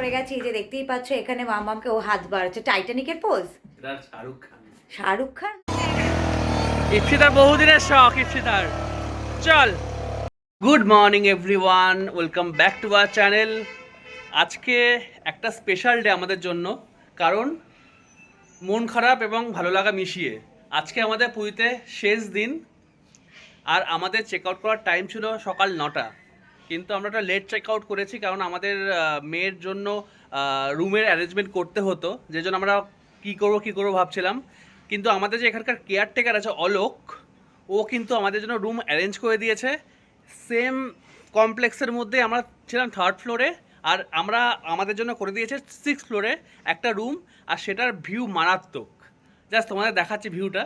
করে গেছি। এই যে দেখতেই পাচ্ছ এখানে মামামকে ও হাত বাড়াচ্ছে, টাইটানিকের পোজ। শাহরুখ খান। ইপসিতার বহুদিনের শখ ইপসিতার। চল। Good morning everyone, welcome back to our channel. আজকে একটা স্পেশাল ডে আমাদের জন্য, কারণ মন খারাপ এবং ভালো লাগা মিশিয়ে আজকে আমাদের পুরীতে শেষ দিন। আর আমাদের চেক আউট করার টাইম ছিল সকাল 9টা, কিন্তু আমরা একটা লেট চেক আউট করেছি কারণ আমাদের মেয়ের জন্য রুমের অ্যারেঞ্জমেন্ট করতে হতো, যে জন্য আমরা কী করবো ভাবছিলাম। কিন্তু আমাদের যে এখানকার কেয়ারটেকার আছে অলোক, ও কিন্তু আমাদের জন্য রুম অ্যারেঞ্জ করে দিয়েছে। সেম কমপ্লেক্সের মধ্যে আমরা ছিলাম 3rd ফ্লোরে, আর আমাদের জন্য করে দিয়েছে 6th ফ্লোরে একটা রুম, আর সেটার ভিউ মারাত্মক। জাস্ট তোমাদের দেখাচ্ছি ভিউটা।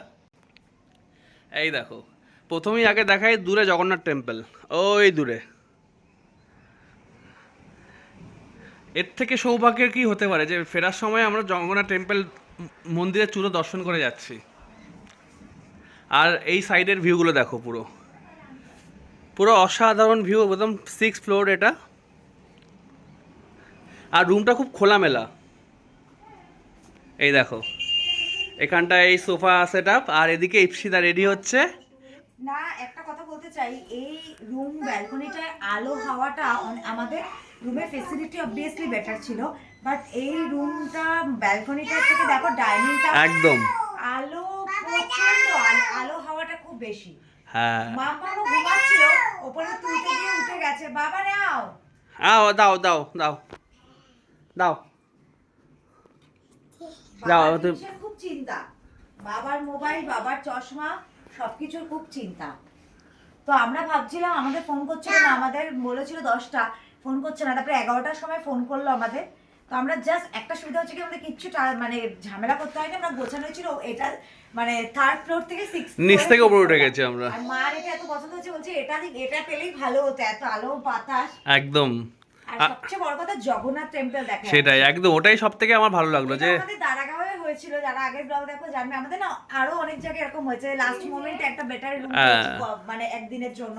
এই দেখো, প্রথমেই আগে দেখাই দূরে জগন্নাথ টেম্পল, ওই দূরে। এর থেকে সৌভাগ্যের কি হতে পারে যে ফেরার সময় আমরা জগন্নাথ টেম্পল মন্দিরের চূড়ো দর্শন করে যাচ্ছি। আর এই সাইডের ভিউগুলো দেখো, পুরো পুরো অসাধারণ ভিউ, একদম 6th ফ্লোর এটা। আর রুমটা খুব খোলামেলা। এই দেখো, এখানটায় এই সোফা সেট আপ, আর এদিকে ইপসিতা রেডি হচ্ছে। না, একটা কথা বলতে চাই, এই রুম ব্যালকনিটায় আলো হাওয়াটা আমাদের রুমের ফেসিলিটি অবভিয়াসলি বেটার ছিল, বাট এই রুমটা ব্যালকনিটার থেকে দেখো ডাইনিংটা একদম আলো, প্রচন্ড আলো হাওয়াটা খুব বেশি। হ্যাঁ, মামাও ঘুমাচ্ছিল, ওপরে তুলতে গিয়ে উঠে গেছে। বাবা নাও, দাও দাও দাও দাও দাও। খুব চিন্তা, বাবার মোবাইল, বাবার চশমা, সবকিছুর খুব চিন্তা। তো আমরা ভাবছিলাম, আমাদের ফোন করছিল না, আমাদের বলেছিল 10টা, ফোন করছে না, তারপরে 11টার সময় ফোন করলো আমাদের। তো আমরা জাস্ট একটা সুবিধা হচ্ছে কি, আমাদের কিচ্ছু মানে ঝামেলা করতে হয়নি, আমরা গোছানো ছিল। এটা মানে 3rd ফ্লোর থেকে 6th নিচ থেকে উপরে উঠে গেছি আমরা। আর মার এটা এত পছন্দ হচ্ছে, বলছে এটা পেলেই ভালো হতো, এত আলো বাতাস একদম। আর সবচেয়ে বড় কথা জগন্নাথ টেম্পল দেখা। সেটাই একদম, ওটাই সব থেকে আমার ভালো লাগলো। যে আমাদের দাঁড়াগাঁওয়ে হয়েছিল, যারা আগের ব্লগ দেখো জানবে, আমাদের না আরো অনেক জায়গায় এরকম হয়েছে, লাস্ট মোমেন্টে একটা বেটার রুম মানে একদিনের জন্য,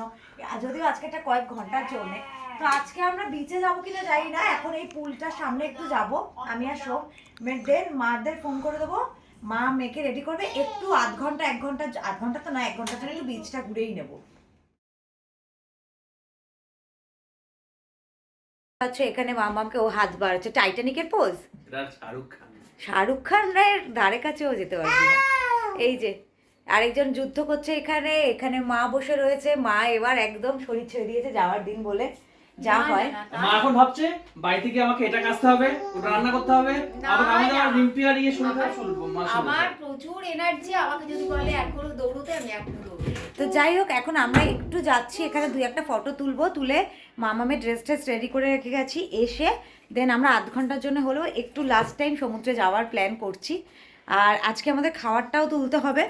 যদিও আজকে একটা কয়েক ঘন্টার জন্য। তো আজকে আমরা বিচে যাবো কিনা জানি না, এখন এই পুলটার সামনে একটু যাব আমি আর শোক, দেন মাদের ফোন করে দেবো, মা মেয়েকে রেডি করবে, একটু আধ ঘন্টা তো না, 1 ঘন্টার জন্য একটু বিচটা ঘুরেই নেবো। আচ্ছা, এখানে মামামকে ও হাত বাড়াচ্ছে, টাইটানিকের পোজ। শাহরুখ খানের ধারে কাছেও যেতে পারবি না। এই যে আরেকজন যুদ্ধ করছে এখানে, এখানে মা বসে রয়েছে। মা এবার একদম শরীর ছেড়ে দিয়েছে যাওয়ার দিন বলে, যা হয়। মা এখন ভাবছে বাড়ি থেকে আমাকে এটা কাজতে হবে, ওটা রান্না করতে হবে, আবার আমাদের রিম্পি আর ইয়ে শুনতে আমার প্রচুর এনার্জি, আমাকে যদি বলে এখনো দৌড়তে, আমি এখনো দৌড়বো। তো যাই হোক, এখন আমরা একটু যাচ্ছি, এখানে 2-1টা ফটো তুলবো, তুলে মামামের ড্রেস রেডি করে রেখে গেছি। এসে দেন আমরা আধ ঘন্টার জন্য হলেও একটু লাস্ট টাইম সমুদ্রে যাওয়ার প্ল্যান করছি। আর আজকে আমাদের খাবারটাও তুলতে হবে,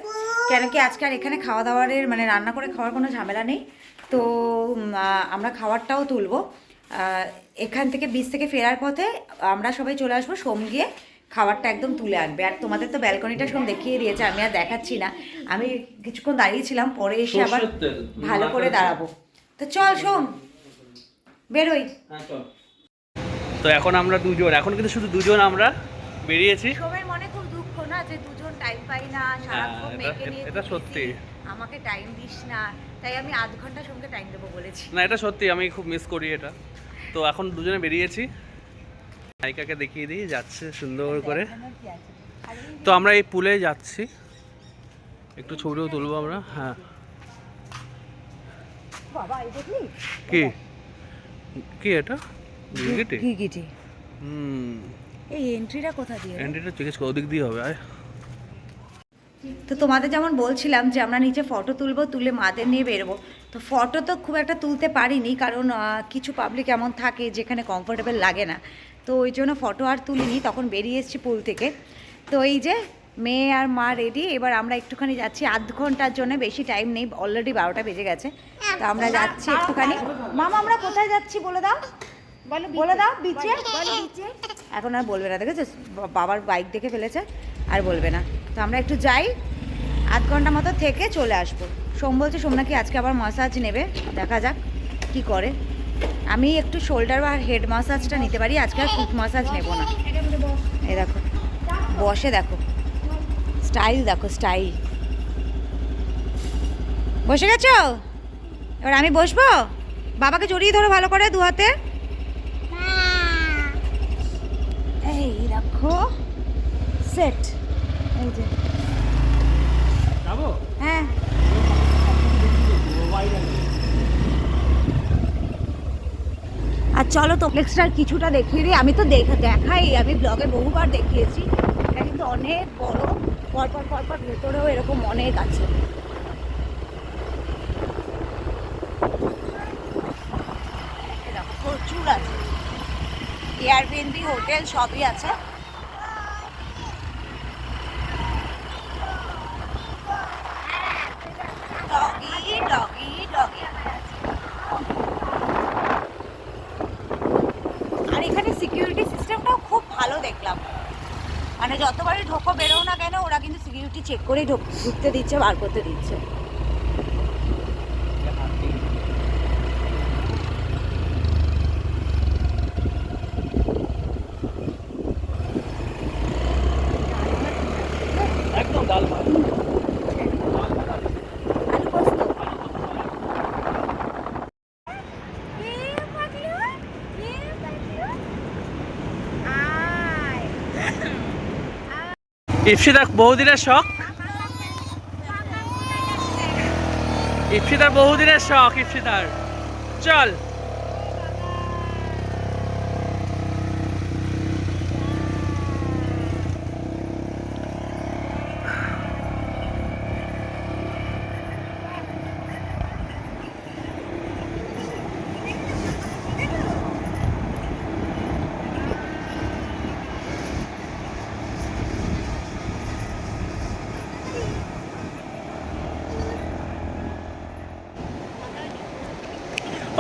কেন কি আজকে আর এখানে খাওয়া দাওয়ারের মানে রান্না করে খাওয়ার কোনো ঝামেলা নেই। তো আমরা খাবারটাও তুলবো। এখান থেকে বিচ থেকে ফেরার পথে আমরা সবাই চলে আসবো, সোম গিয়ে খাবারটা একদম তুলে আনবে। আর তোমাদের তো ব্যালকনিটা সোম দেখিয়ে দিয়েছে, আমি আর দেখাচ্ছি না, আমি কিছুক্ষণ দাঁড়িয়েছিলাম, পরে এসে আবার ভালো করে দাঁড়াবো। তো চল সোম, বেরোই। তো এখন আমরা দুজন, এখন কিন্তু শুধু দুজন আমরা বেরিয়েছি। সোমের মনে খুব দুঃখ না যে দুজন টাইম পাই না, সারাক্ষণ মেয়েকে নিয়ে, এটা সত্যি, আমাকে টাইম দিস না, তাই আমি আধ ঘন্টা সোমকে টাইম দেবো বলেছি। না এটা সত্যি, আমি খুব মিস করি এটা। তো এখন দুজনে বেরিয়েছি, নায়িকাকে দেখিয়ে দিই যাচ্ছে সুন্দর করে। তো আমরা এই পুলে যাচ্ছি, একটু ছবিও তুলবো আমরা। হ্যাঁ, বাবা এই দেখলি কি কি এটা গিরগিটি? গিরগিটি। এই এন্ট্রিটা কোথা দিয়ে? এন্ট্রিটা জিজ্ঞেস করো, ওদিক দিয়ে হবে। তো তোমাদের যেমন বলছিলাম যে আমরা নিচে ফটো তুলবো, তুলে মাদের নিয়ে বেরোবো। তো ফটো তো খুব একটা তুলতে পারিনি, কারণ কিছু পাবলিক এমন থাকে যেখানে কমফোর্টেবল লাগে না, তো ওই জন্য ফটো আর তুলিনি, তখন বেরিয়ে এসেছি পুল থেকে। তো এই যে মেয়ে আর মা রেডি, এবার আমরা একটুখানি যাচ্ছি আধ ঘন্টার জন্য, বেশি টাইম নেই, অলরেডি 12টা বেজে গেছে। তো আমরা যাচ্ছি একটুখানি। মামা আমরা কোথায় যাচ্ছি বলে দাও, বলে দাও। বিচে। এখন আর বলবে না, দেখেছো বাবার বাইক দেখে ফেলেছে, আর বলবে না। তো আমরা একটু যাই, আধ ঘন্টা মতো থেকে চলে আসবো। সোম বলছে সোম নাকি আজকে আবার মাসাজ নেবে, দেখা যাক কি করে। আমি একটু শোল্ডার বা হেড মাসাজটা নিতে পারি, আজকে আর ফুট মাসাজ নেব না। এই দেখো বসে, দেখো স্টাইল, দেখো স্টাইল। বসে গেছো? এবার আমি বসবো। বাবাকে জড়িয়ে ধরো ভালো করে দু হাতে। এই দেখো সেট, এই যে যাবো। হ্যাঁ। আর চলো তো নেক্সটার কিছুটা দেখিয়ে দিই। আমি তো দেখাই, আমি ব্লগে বহুবার দেখিয়েছি। এটা কিন্তু অনেক বড়, পরপর পরপর ভেতরেও এরকম অনেক আছে। এই দেখো প্রচুর আছে, এয়ারবিএনবি, হোটেল সবই আছে। Doggy doggy doggy. আর এখানে সিকিউরিটি সিস্টেমটাও খুব ভালো দেখলাম, মানে যতবারই ঢোকো বেরো না কেন ওরা কিন্তু সিকিউরিটি চেক করেই ঢুকতে দিচ্ছে, বার করতে দিচ্ছে। একদম ডাল ভাত। আলু পোস্ত। ইপসিতার বহুদিনের শখ, ইপসিতার বহুদিনের শখ, ইপসিতার চল।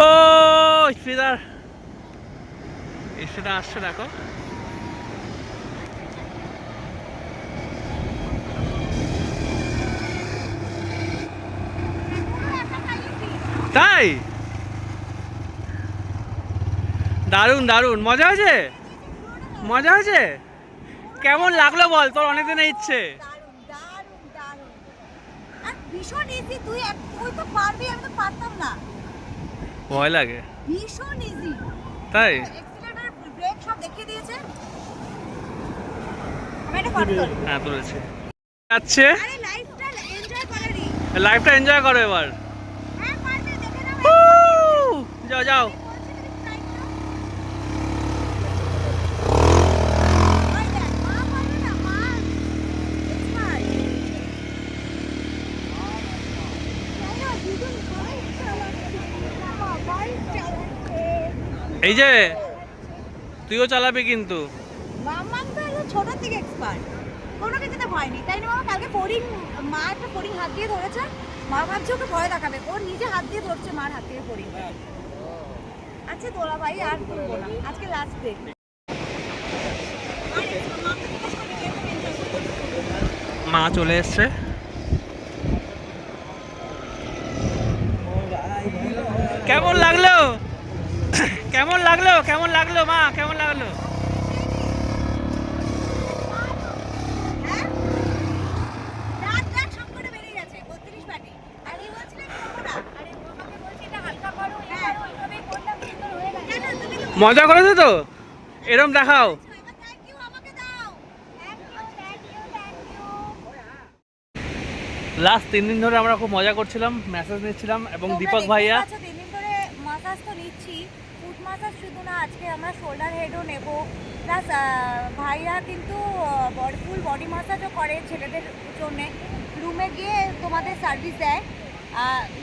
ও ইপসিতার, ইপসিতা আসছে দেখো। তাই দারুণ দারুণ, মজা হয়েছে, মজা হয়েছে। কেমন লাগলো বল, তোর অনেকদিনের ইচ্ছে। আর ভীষণ ইজি, তুই তো পারবি, আমি তো পারতাম না। ভয় লাগে, ভীষণ ইজি। তাই এক্সিলারেটর, ব্রেক সব দেখিয়ে দিয়েছে। আমি একটা ফটো তুলি। হ্যাঁ তুলেছি। যাচ্ছে, আরে লাইফটা এনজয় করারই। লাইফটা এনজয় করো এবার। হ্যাঁ পারবে, দেখে নাও। যাও যাও। ওই দেখ, মা পারবে না, মা এক্সপার্ট। এই যে তুইও চালাবি কিন্তু। মাম্মাম তো একদম ছোট থেকে এক্সপার্ট, কোনো কিছুতে ভয় নেই, তাই না মামা? কালকে ফড়িং, মা একটা ফড়িং হাত দিয়ে ধরেছে, মা ভাবছে ওকে ভয় দেখাবে, ও নিজে হাত দিয়ে ধরছে মার হাত থেকে ফড়িং। আচ্ছা তোলা ভাই, আর তুলবো না, আজকে লাস্ট ডে। মা চলে এসছে। কেমন লাগলো, কেমন লাগলো, কেমন লাগলো মা, কেমন লাগলো? রাত রাত সবকটা বেরিয়ে গেছে 32 বাটি। আর এই বলছিলেন কোনটা? আরে মামাকে বলছি এটা হালকা করো, হ্যাঁ ওইভাবেই করলাম, সুন্দর হয়ে গেছে। কেন তুমি তো মজা করেছো তো, এরম দেখাও। এবার থ্যাংক ইউ আমাকে দাও। Thank you thank you thank you. Last 3 দিন ধরে আমরা খুব মজা করছিলাম, মেসেজ নিচ্ছিলাম, এবং দীপক ভাইয়া 3 দিন ধরে মাসাজ তো নিচ্ছি, ফুট মাসাজ শুধু না, আজকে আমরা শোল্ডার হেডও নেব, প্লাস ভাইয়া কিন্তু ফুল বডি মাসাজও করে ছেলেদের জন্যে, রুমে গিয়ে তোমাদের সার্ভিস দেয়,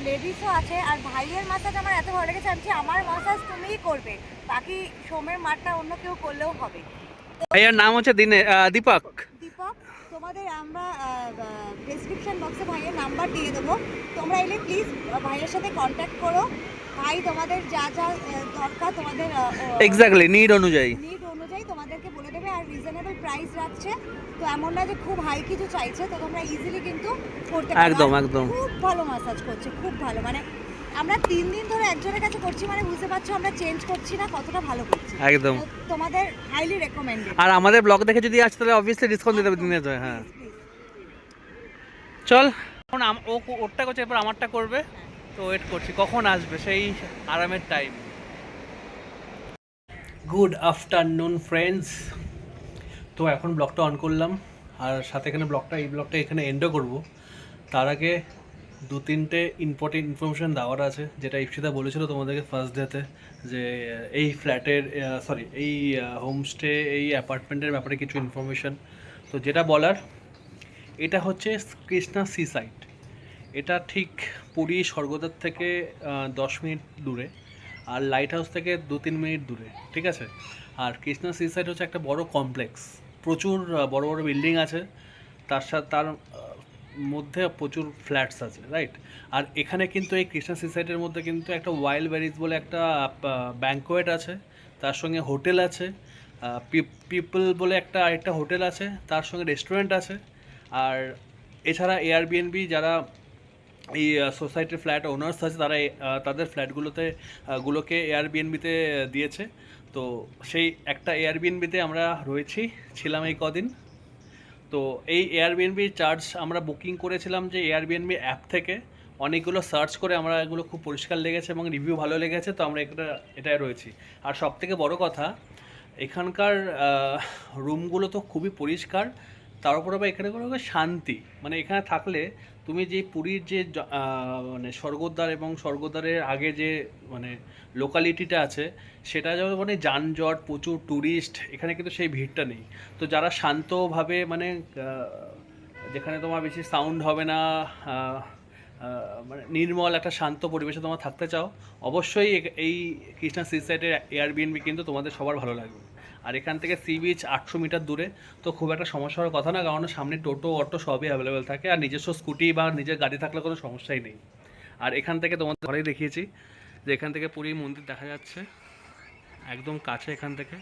লেডিসও আছে। আর ভাইয়ের মাসাজ আমার এত ভালো লেগেছে, আমি আমার মাসাজ তুমিই করবে, বাকি সোমের মাঠটা অন্য কেউ করলেও হবে। ভাইয়ার নাম হচ্ছে দীপক। দীপক, তোমাদের আমরা ডেসক্রিপশন বক্সে ভাইয়ের নাম্বার দিয়ে দেবো, তোমরা এলে প্লিজ ভাইয়ের সাথে কন্ট্যাক্ট করো। ভাই তোমাদের যা যা দরকার, তোমাদের এক্স্যাক্টলি নিড অনুযায়ী তোমাদেরকে বলে দেবে, আর রিজনেবল প্রাইস রাখছে, তো এমন না যে খুব হাই কিছু চাইছে, তো তোমরা ইজিলি কিন্তু করতে পারো। একদম, আর একদম। খুব ভালো ম্যাসাজ করছে, খুব ভালো, মানে আমরা 3 দিন ধরে একজনের কাছে করছি মানে বুঝতে পারছো আমরা চেঞ্জ করছি না, কতটা ভালো করছি। একদম। তো তোমাদের হাইলি রেকমেন্ডেড। আর আমাদের ব্লগ দেখে যদি আসতে তাহলে অবভিয়াসলি ডিসকাউন্ট দিতে হবে দিনে যায়। হ্যাঁ চল, এখন ও ওরটা করছে, এরপর আমারটা করবে, তো ওয়েট করছি কখন আসবে সেই আরামের টাইম। গুড আফটারনুন ফ্রেন্ডস, তো এখন ব্লগটা অন করলাম আর সাথে এখানে এই ব্লগটা এখানে এন্ডও করব। তার আগে 2-3টে ইম্পর্টেন্ট ইনফরমেশান দেওয়ার আছে, যেটা ইপসিতা বলেছিল তোমাদেরকে ফার্স্ট ডেতে, যে এই ফ্ল্যাটের এই হোমস্টে এই অ্যাপার্টমেন্টের ব্যাপারে কিছু ইনফরমেশান। তো যেটা বলার, এটা হচ্ছে কৃষ্ণা সি সাইট। এটা ঠিক পুরী স্বর্গদ্বার থেকে 10 মিনিট দূরে, আর লাইট হাউস থেকে 2-3 মিনিট দূরে, ঠিক আছে। আর কৃষ্ণা সি সাইট হচ্ছে একটা বড় কমপ্লেক্স, প্রচুর বড় বড় বিল্ডিং আছে, তার মধ্যে প্রচুর ফ্ল্যাটস আছে, রাইট। আর এখানে কিন্তু এই কৃষ্ণা সি সাইটের মধ্যে কিন্তু একটা ওয়াইল্ড বেরিজ বলে একটা ব্যাঙ্কোয়েট আছে, তার সঙ্গে হোটেল আছে, পিপল বলে আরেকটা হোটেল আছে, তার সঙ্গে রেস্টুরেন্ট আছে। আর এছাড়া এয়ারবিএনবি যারা এই সোসাইটির ফ্ল্যাট ওনার্স আছে, তারা তাদের গুলোকে এয়ারবিএনবিতে দিয়েছে। তো সেই একটা এয়ারবিএনবিতে আমরা ছিলাম এই কদিন। তো এই এয়ারবিএনবি চার্জ আমরা বুকিং করেছিলাম যে এয়ারবিএনবি অ্যাপ থেকে, অনেকগুলো সার্চ করে আমরা এগুলো খুব পরিষ্কার লেগেছে এবং রিভিউ ভালো লেগেছে, তো আমরা এটাই রয়েছি। আর সবথেকে বড় কথা, এখানকার রুমগুলো তো খুবই পরিষ্কার, তার উপর আবার এখানে কোনো শান্তি, মানে এখানে থাকলে তুমি যে পুরীর যে মানে স্বর্গদ্বার এবং স্বর্গদ্বারের আগে যে মানে লোকালিটিটা আছে, সেটা যেমন মানে যানজট, প্রচুর ট্যুরিস্ট, এখানে কিন্তু সেই ভিড়টা নেই। তো যারা শান্তভাবে মানে যেখানে তোমার বেশি সাউন্ড হবে না, মানে নির্মল একটা শান্ত পরিবেশে তোমার থাকতে চাও, অবশ্যই এই কৃষ্ণা সি সাইডের এয়ারবিএনবি কিন্তু তোমাদের সবার ভালো লাগবে। আর এখান থেকে সি বিচ 800 মিটার দূরে, তো খুব একটা সমস্যা হওয়ার কথা না, কারণ সামনে টোটো অটো সবই অ্যাভেলেবেল থাকে, আর নিজস্ব স্কুটি বা নিজের গাড়ি থাকলে কোনো সমস্যাই নেই। আর এখান থেকে তোমাদের ঘরেই দেখিয়েছি যে এখান থেকে পুরী মন্দির দেখা যাচ্ছে একদম কাছে, এখান থেকে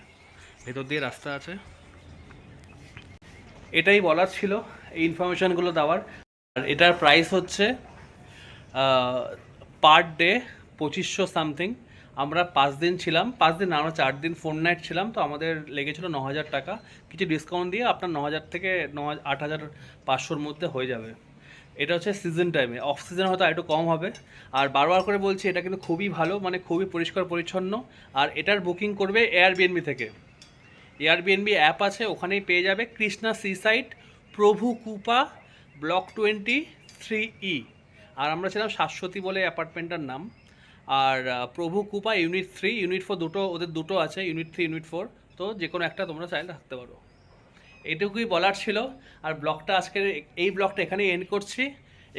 ভেতর দিয়ে রাস্তা আছে। এটাই বলার ছিল, এই ইনফরমেশানগুলো দেওয়ার। আর এটার প্রাইস হচ্ছে পার ডে 2500 সামথিং। আমরা 5 দিন ছিলাম, 5 দিন না, আমরা 4 দিন 4 নাইট ছিলাম, তো আমাদের লেগেছিলো 9000 টাকা। কিছু ডিসকাউন্ট দিয়ে আপনার 9000 থেকে 8500-র মধ্যে হয়ে যাবে। এটা হচ্ছে সিজন টাইমে, অফ সিজন হয়তো একটু কম হবে। আর বারবার করে বলছি, এটা কিন্তু খুবই ভালো, মানে খুবই পরিষ্কার পরিচ্ছন্ন। আর এটার বুকিং করবে এয়ারবিএনবি থেকে, এয়ারবিএনবি অ্যাপ আছে, ওখানেই পেয়ে যাবে। কৃষ্ণা সি সাইট, প্রভু কূপা, ব্লক 23E। আর আমরা ছিলাম শাশ্বতী বলে অ্যাপার্টমেন্টটার নাম। আর প্রভু কূপা ইউনিট 3, ইউনিট 4 দুটো, ওদের দুটো আছে, ইউনিট 3 ইউনিট 4, তো যে কোনো একটা তোমরা চাইলে থাকতে পারো। এইটুকুই বলার ছিল। আর ব্লগটা এই ব্লগটা এখানেই এন্ড করছি।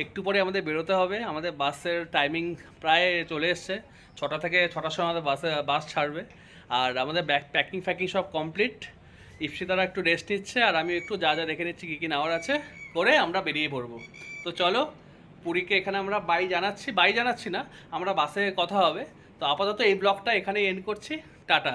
একটু পরে আমাদের বেরোতে হবে, আমাদের বাসের টাইমিং প্রায় চলে এসছে, 6টা থেকে 6টার সময় আমাদের বাস ছাড়বে। আর আমাদের প্যাকিং সব কমপ্লিট। ইপসিতারা একটু রেস্ট নিচ্ছে, আর আমি একটু যা দেখে নিচ্ছি কী নেওয়ার আছে, করে আমরা বেরিয়ে পড়বো। তো চলো, পুরীকে এখানে আমরা বাই জানাচ্ছি না, আমরা বাসে কথা হবে। তো আপাতত এই ব্লগটা এখানেই এন্ড করছি, টাটা।